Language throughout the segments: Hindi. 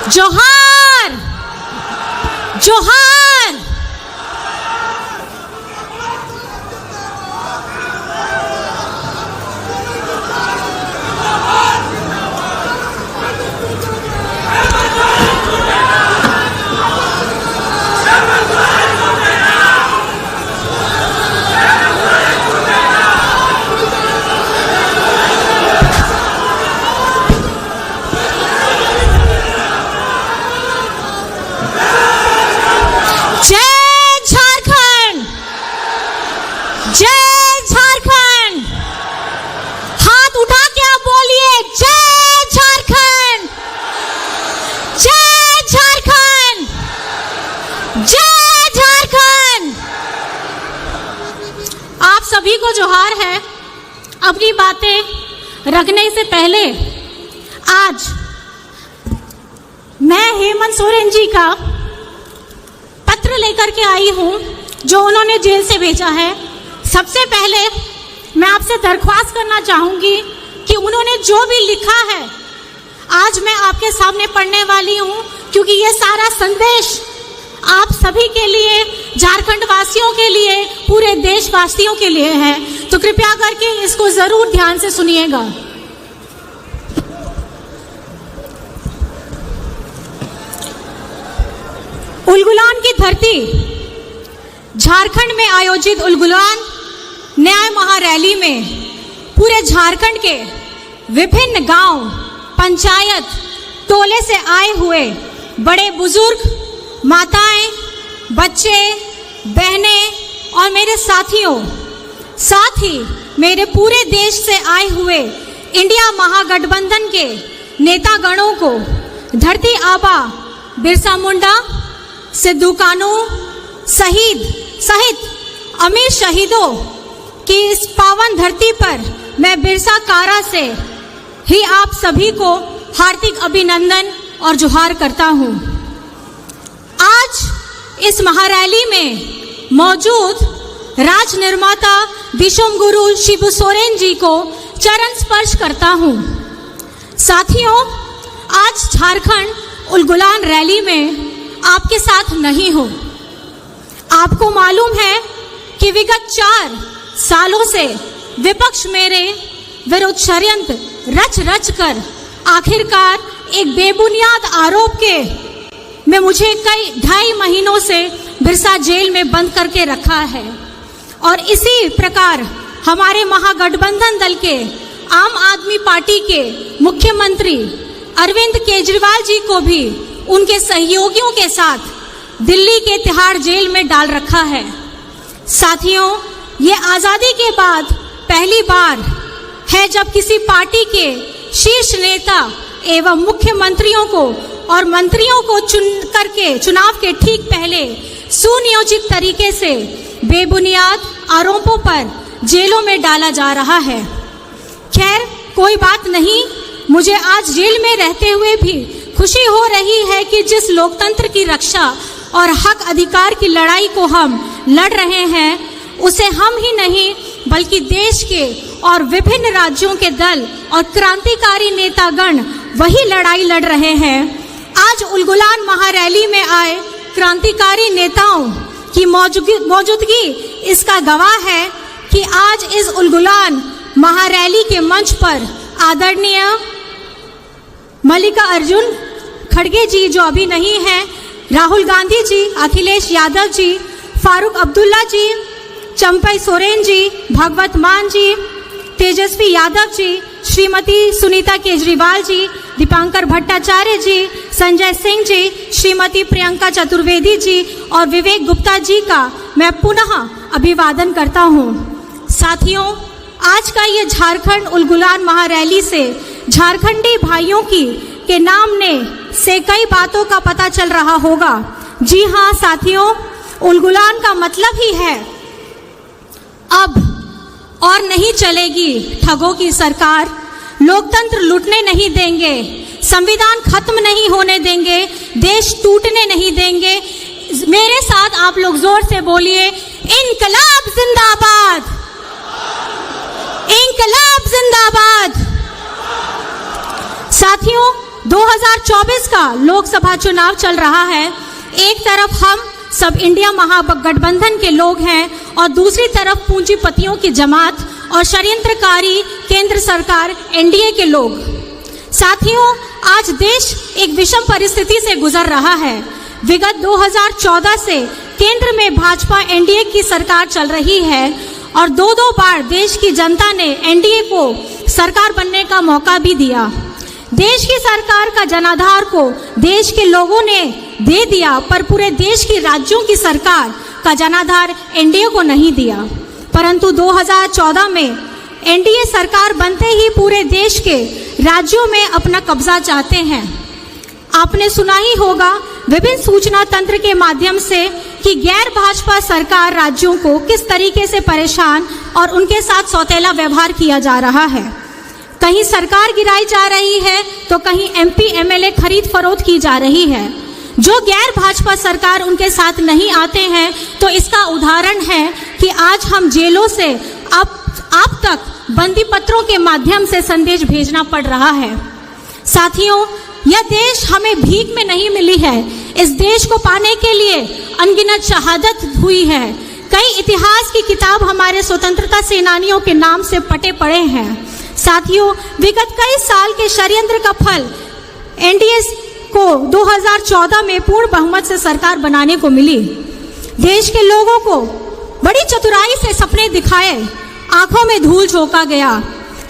जोहार जोहार। सभी को जोहार है। अपनी बातें रखने से पहले आज मैं हेमंत सोरेन जी का पत्र लेकर के आई हूं जो उन्होंने जेल से भेजा है। सबसे पहले मैं आपसे दरख्वास्त करना चाहूंगी कि उन्होंने जो भी लिखा है आज मैं आपके सामने पढ़ने वाली हूं, क्योंकि ये सारा संदेश आप सभी के लिए, झारखंड वासियों के लिए, पूरे देशवासियों के लिए है। तो कृपया करके इसको जरूर ध्यान से सुनिएगा। उलगुलान की धरती। झारखंड में आयोजित उलगुलान न्याय महारैली में पूरे झारखंड के विभिन्न गांव, पंचायत, टोले से आए हुए बड़े बुजुर्ग, माताएं, बच्चे, बहनें और मेरे साथियों, साथ ही मेरे पूरे देश से आए हुए इंडिया महागठबंधन के नेतागणों को धरती आबा बिरसा मुंडा, सिद्धू कानू सहित अमीर शहीदों की इस पावन धरती पर मैं बिरसा कारा से ही आप सभी को हार्दिक अभिनंदन और जोहार करता हूं। आज इस महारैली में मौजूद राज निर्माता विश्व गुरु शिबू सोरेन जी को चरण स्पर्श करता हूं। साथियों, आज झारखंड उलगुलान रैली में आपके साथ नहीं हूं। आपको मालूम है कि विगत 4 सालों से विपक्ष मेरे विरुद्ध षड्यंत्र रच कर आखिरकार एक बेबुनियाद आरोप के में मुझे कई 2.5 महीनों से बिरसा जेल में बंद करके रखा है। और इसी प्रकार हमारे महागठबंधन दल के आम आदमी पार्टी के मुख्यमंत्री अरविंद केजरीवाल जी को भी उनके सहयोगियों के साथ दिल्ली के तिहाड़ जेल में डाल रखा है। साथियों, ये आज़ादी के बाद पहली बार है जब किसी पार्टी के शीर्ष नेता एवं मुख्यमंत्रियों को और मंत्रियों को चुनाव के ठीक पहले सुनियोजित तरीके से बेबुनियाद आरोपों पर जेलों में डाला जा रहा है। खैर, कोई बात नहीं, मुझे आज जेल में रहते हुए भी खुशी हो रही है कि जिस लोकतंत्र की रक्षा और हक अधिकार की लड़ाई को हम लड़ रहे हैं, उसे हम ही नहीं बल्कि देश के और विभिन्न राज्यों के दल और क्रांतिकारी नेतागण वही लड़ाई लड़ रहे हैं। आज उलगुलान महारैली में आए क्रांतिकारी नेताओं की मौजूदगी इसका गवाह है कि आज इस उलगुलान महारैली के मंच पर आदरणीय मल्लिकार्जुन खड़गे जी, जो अभी नहीं है, राहुल गांधी जी, अखिलेश यादव जी, फारूक अब्दुल्ला जी, चंपई सोरेन जी, भगवत मान जी, तेजस्वी यादव जी, श्रीमती सुनीता केजरीवाल जी, दीपांकर भट्टाचार्य जी, संजय सिंह जी, श्रीमती प्रियंका चतुर्वेदी जी और विवेक गुप्ता जी का मैं पुनः अभिवादन करता हूं। साथियों, आज का ये झारखंड उलगुलान महारैली से झारखंडी भाइयों के नाम ने से कई बातों का पता चल रहा होगा। जी हाँ साथियों, उलगुलान का मतलब ही है अब और नहीं चलेगी ठगों की सरकार, लोकतंत्र लूटने नहीं देंगे, संविधान खत्म नहीं होने देंगे, देश टूटने नहीं देंगे। मेरे साथ आप लोग जोर से बोलिए, इनकलाब जिंदाबाद, इनकलाब जिंदाबाद। साथियों, 2024 का लोकसभा चुनाव चल रहा है। एक तरफ हम सब इंडिया महागठबंधन के लोग हैं और दूसरी तरफ पूंजीपतियों की जमात और षड्यंत्रकारी केंद्र सरकार एनडीए के लोग। साथियों, आज देश एक विषम परिस्थिति से गुजर रहा है। विगत 2014 से केंद्र में भाजपा एनडीए की सरकार चल रही है और दो बार देश की जनता ने एनडीए को सरकार बनने का मौका भी दिया। देश की सरकार का जनाधार को देश के लोगों ने दे दिया, पर पूरे देश की राज्यों की सरकार का जनाधार एनडीए को नहीं दिया। परंतु 2014 में एनडीए सरकार बनते ही पूरे देश के राज्यों में अपना कब्जा चाहते हैं। आपने सुना ही होगा विभिन्न सूचना तंत्र के माध्यम से कि गैर भाजपा सरकार राज्यों को किस तरीके से परेशान और उनके साथ सौतेला व्यवहार किया जा रहा है। कहीं सरकार गिराई जा रही है तो कहीं एमपी एमएलए खरीद फरोख्त की जा रही है। जो गैर भाजपा सरकार उनके साथ नहीं आते हैं तो इसका उदाहरण है कि आज हम जेलों से आप तक बंदी पत्रों के माध्यम से संदेश भेजना पड़ रहा है। साथियों, यह देश हमें भीख में नहीं मिली है। इस देश को पाने के लिए अनगिनत शहादत हुई है। कई इतिहास की किताब हमारे स्वतंत्रता सेनानियों के नाम से पटे पड़े हैं। साथियों, विगत कई साल के षड्यंत्र का फल एनडीए को 2014 में पूर्ण बहुमत से सरकार बनाने को मिली। देश के लोगों को बड़ी चतुराई से सपने दिखाए, आंखों में धूल झोंका गया,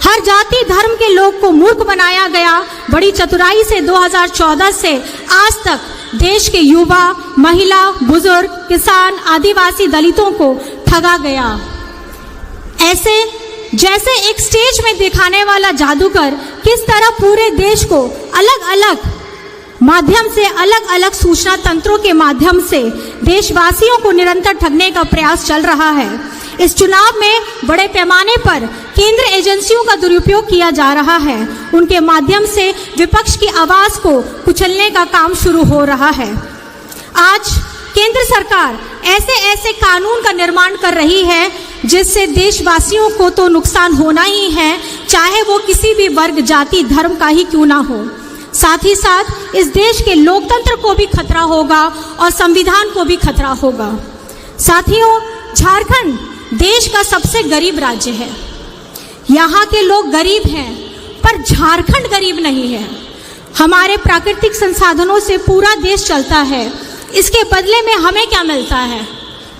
हर जाति धर्म के लोग को मूर्ख बनाया गया। बड़ी चतुराई से 2014 से आज तक देश के युवा, महिला, बुजुर्ग, किसान, आदिवासी, दलितों को ठगा गया। ऐसे जैसे एक स्टेज में दिखाने वाला जादूगर किस तरह पूरे देश को अलग अलग माध्यम से, अलग अलग सूचना तंत्रों के माध्यम से देशवासियों को निरंतर ठगने का प्रयास चल रहा है। इस चुनाव में बड़े पैमाने पर केंद्र एजेंसियों का दुरुपयोग किया जा रहा है। उनके माध्यम से विपक्ष की आवाज को कुचलने का काम शुरू हो रहा है। आज केंद्र सरकार ऐसे कानून का निर्माण कर रही है जिससे देशवासियों को तो नुकसान होना ही है, चाहे वो किसी भी वर्ग, जाति, धर्म का ही क्यों ना हो। साथ ही साथ इस देश के लोकतंत्र को भी खतरा होगा और संविधान को भी खतरा होगा। साथियों, झारखंड देश का सबसे गरीब राज्य है। यहाँ के लोग गरीब हैं, पर झारखंड गरीब नहीं है। हमारे प्राकृतिक संसाधनों से पूरा देश चलता है। इसके बदले में हमें क्या मिलता है?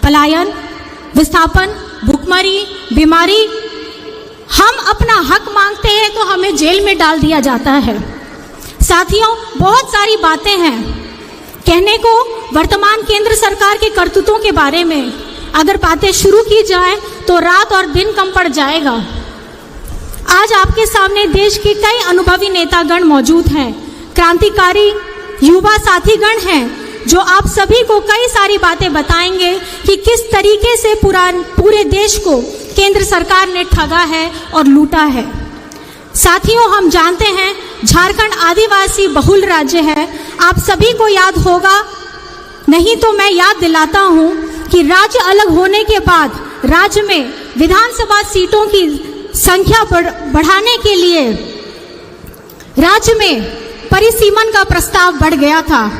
पलायन, विस्थापन, भुखमरी, बीमारी। हम अपना हक मांगते हैं तो हमें जेल में डाल दिया जाता है। साथियों, बहुत सारी बातें हैं कहने को वर्तमान केंद्र सरकार के करतूतों के बारे में। अगर बातें शुरू की जाए तो रात और दिन कम पड़ जाएगा। आज आपके सामने देश के कई अनुभवी नेतागण मौजूद हैं, क्रांतिकारी युवा साथीगण हैं जो आप सभी को कई सारी बातें बताएंगे कि किस तरीके से पूरे देश को केंद्र सरकार ने ठगा है और लूटा है। साथियों, हम जानते हैं झारखंड आदिवासी बहुल राज्य है। आप सभी को याद होगा, नहीं तो मैं याद दिलाता हूं कि राज्य अलग होने के बाद राज्य में विधानसभा सीटों की संख्या बढ़ाने के लिए राज्य में परिसीमन का प्रस्ताव बढ़ गया था,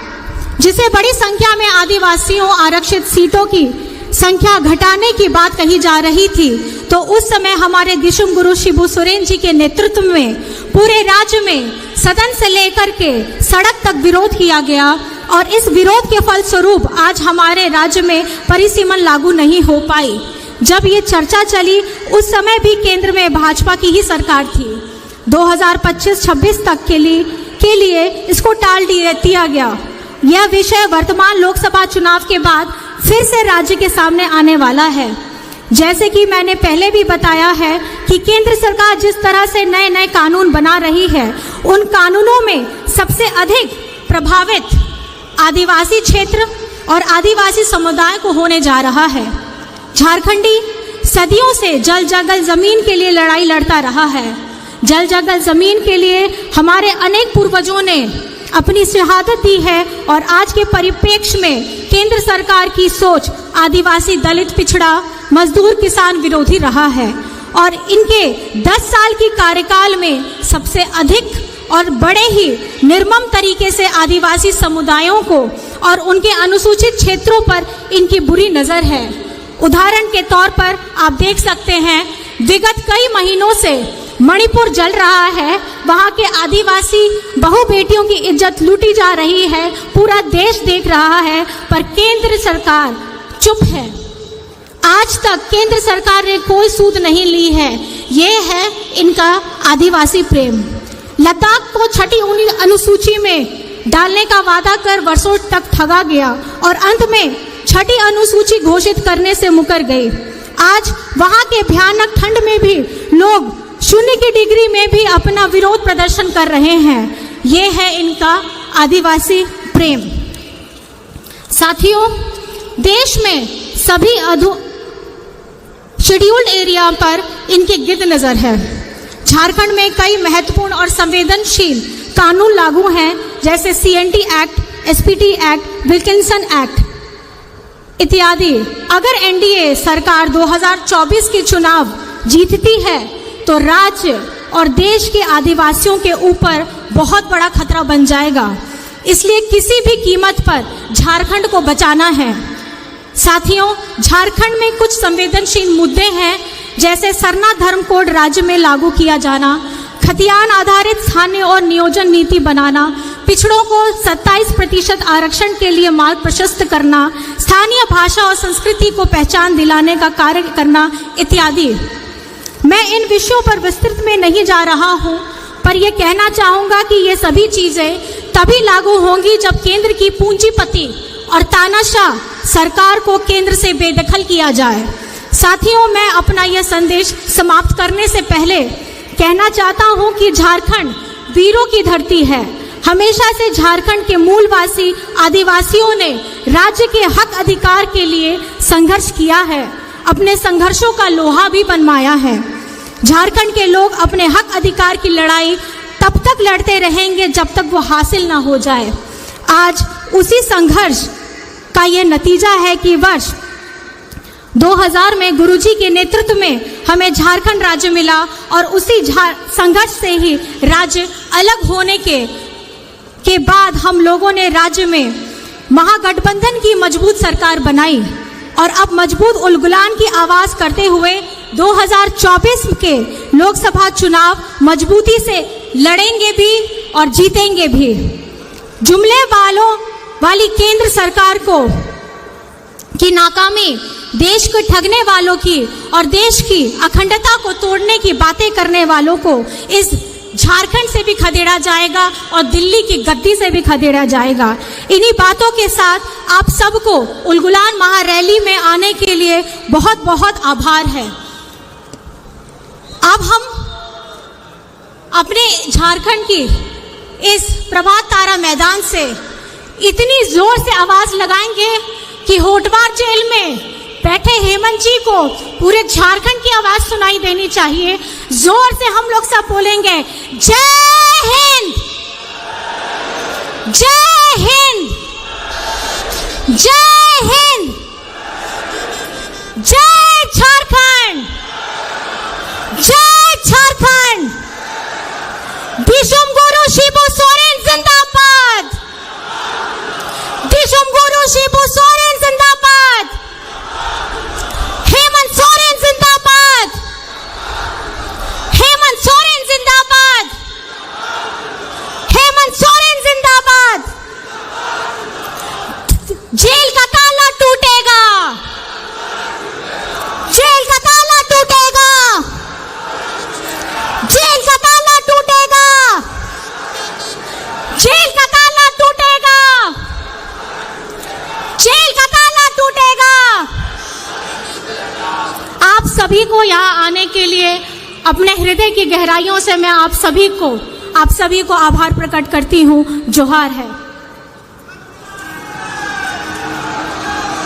जिसे बड़ी संख्या में आदिवासियों आरक्षित सीटों की संख्या घटाने की बात कही जा रही थी। तो उस समय हमारे दिशुम गुरु शिबू सोरेन जी के नेतृत्व में पूरे राज्य में सदन से लेकर के सड़क तक विरोध किया गया और इस विरोध के फलस्वरूप आज हमारे राज्य में परिसीमन लागू नहीं हो पाई। जब ये चर्चा चली उस समय भी केंद्र में भाजपा की ही सरकार थी। 2025-26 तक के लिए इसको टाल दिया गया। यह विषय वर्तमान लोकसभा चुनाव के बाद फिर से राज्य के सामने आने वाला है। जैसे कि मैंने पहले भी बताया है कि केंद्र सरकार जिस तरह से नए नए कानून बना रही है, उन कानूनों में सबसे अधिक प्रभावित आदिवासी क्षेत्र और आदिवासी समुदाय को होने जा रहा है। झारखंडी सदियों से जल जंगल जमीन के लिए लड़ाई लड़ता रहा है। जल जंगल जमीन के लिए हमारे अनेक पूर्वजों ने अपनी शहादत दी है और आज के परिप्रेक्ष्य में केंद्र सरकार की सोच आदिवासी, दलित, पिछड़ा, मजदूर, किसान विरोधी रहा है और इनके 10 साल की कार्यकाल में सबसे अधिक और बड़े ही निर्मम तरीके से आदिवासी समुदायों को और उनके अनुसूचित क्षेत्रों पर इनकी बुरी नज़र है। उदाहरण के तौर पर आप देख सकते हैं, विगत कई महीनों से मणिपुर जल रहा है, वहाँ के आदिवासी बहू बेटियों की इज्जत लूटी जा रही है, पूरा देश देख रहा है, पर केंद्र सरकार चुप है। आज तक केंद्र सरकार ने कोई सूद नहीं ली है। ये है इनका आदिवासी प्रेम। लद्दाख को छठी अनुसूची में डालने का वादा कर वर्षों तक ठगा गया और अंत में छठी अनुसूची घोषित करने से मुकर गई। आज वहाँ के भयानक ठंड में भी लोग 0 की डिग्री में भी अपना विरोध प्रदर्शन कर रहे हैं। ये है इनका आदिवासी प्रेम। साथियों, देश में सभी शेड्यूल्ड एरिया पर इनकी गिद्ध नज़र है। झारखंड में कई महत्वपूर्ण और संवेदनशील कानून लागू हैं, जैसे CNT act, SPT act, Wilkinson act इत्यादि। अगर NDA सरकार 2024 के चुनाव जीतती है तो राज्य और देश के आदिवासियों के ऊपर बहुत बड़ा खतरा बन जाएगा। इसलिए किसी भी कीमत पर झारखंड को बचाना है। साथियों, झारखंड में कुछ संवेदनशील मुद्दे हैं, जैसे सरना धर्म कोड राज्य में लागू किया जाना, खतियान आधारित स्थानीय और नियोजन नीति बनाना, पिछड़ों को 27% आरक्षण के लिए मार्ग प्रशस्त करना, स्थानीय भाषा और संस्कृति को पहचान दिलाने का कार्य करना इत्यादि। मैं इन विषयों पर विस्तृत में नहीं जा रहा हूँ, पर यह कहना चाहूँगा कि ये सभी चीज़ें तभी लागू होंगी जब केंद्र की पूंजीपति और तानाशाह सरकार को केंद्र से बेदखल किया जाए। साथियों, मैं अपना यह संदेश समाप्त करने से पहले कहना चाहता हूँ कि झारखंड वीरों की धरती है। हमेशा से झारखंड के मूलवासी आदिवासियों ने राज्य के हक अधिकार के लिए संघर्ष किया है, अपने संघर्षों का लोहा भी बनवाया है। झारखंड के लोग अपने हक अधिकार की लड़ाई तब तक लड़ते रहेंगे जब तक वो हासिल ना हो जाए। आज उसी संघर्ष का ये नतीजा है कि वर्ष 2000 में गुरुजी के नेतृत्व में हमें झारखंड राज्य मिला और उसी संघर्ष से ही राज्य अलग होने के बाद हम लोगों ने राज्य में महागठबंधन की मजबूत सरकार बनाई और अब मजबूत उलगुलान की आवाज़ करते हुए 2024 के लोकसभा चुनाव मजबूती से लड़ेंगे भी और जीतेंगे भी। जुमले वाली केंद्र सरकार की नाकामी, देश को ठगने वालों की और देश की अखंडता को तोड़ने की बातें करने वालों को इस झारखंड से भी खदेड़ा जाएगा और दिल्ली की गद्दी से भी खदेड़ा जाएगा। इन्हीं बातों के साथ आप सबको उलगुलान महारैली में आने के लिए बहुत बहुत आभार है। अब हम अपने झारखंड की इस प्रभात तारा मैदान से इतनी जोर से आवाज लगाएंगे कि होटवार जेल में बैठे हेमंत जी को पूरे झारखंड की आवाज सुनाई देनी चाहिए। जोर से हम लोग सब बोलेंगे, जय हिंद, जय हिंद, जय हिंद, जय झारखंड, जय झारखंड। दिशुम गुरु शिबू सोरेन जिंदाबाद, दिशुम गुरु शिबू सोरेन जिंदाबाद, हेमंत सोरेन जिंदाबाद, हेमंत सोरेन जिंदाबाद, हेमंत सोरेन जिंदाबाद। जेल का ताला टूटेगा, जेल का ताला टूटेगा, जेल का ताला टूटेगा, जेल का ताला टूटेगा, जेल का ताला टूटेगा। आप सभी को यहाँ आने के लिए अपने हृदय की गहराइयों से मैं आप सभी को आभार प्रकट करती हूँ। जोहार है।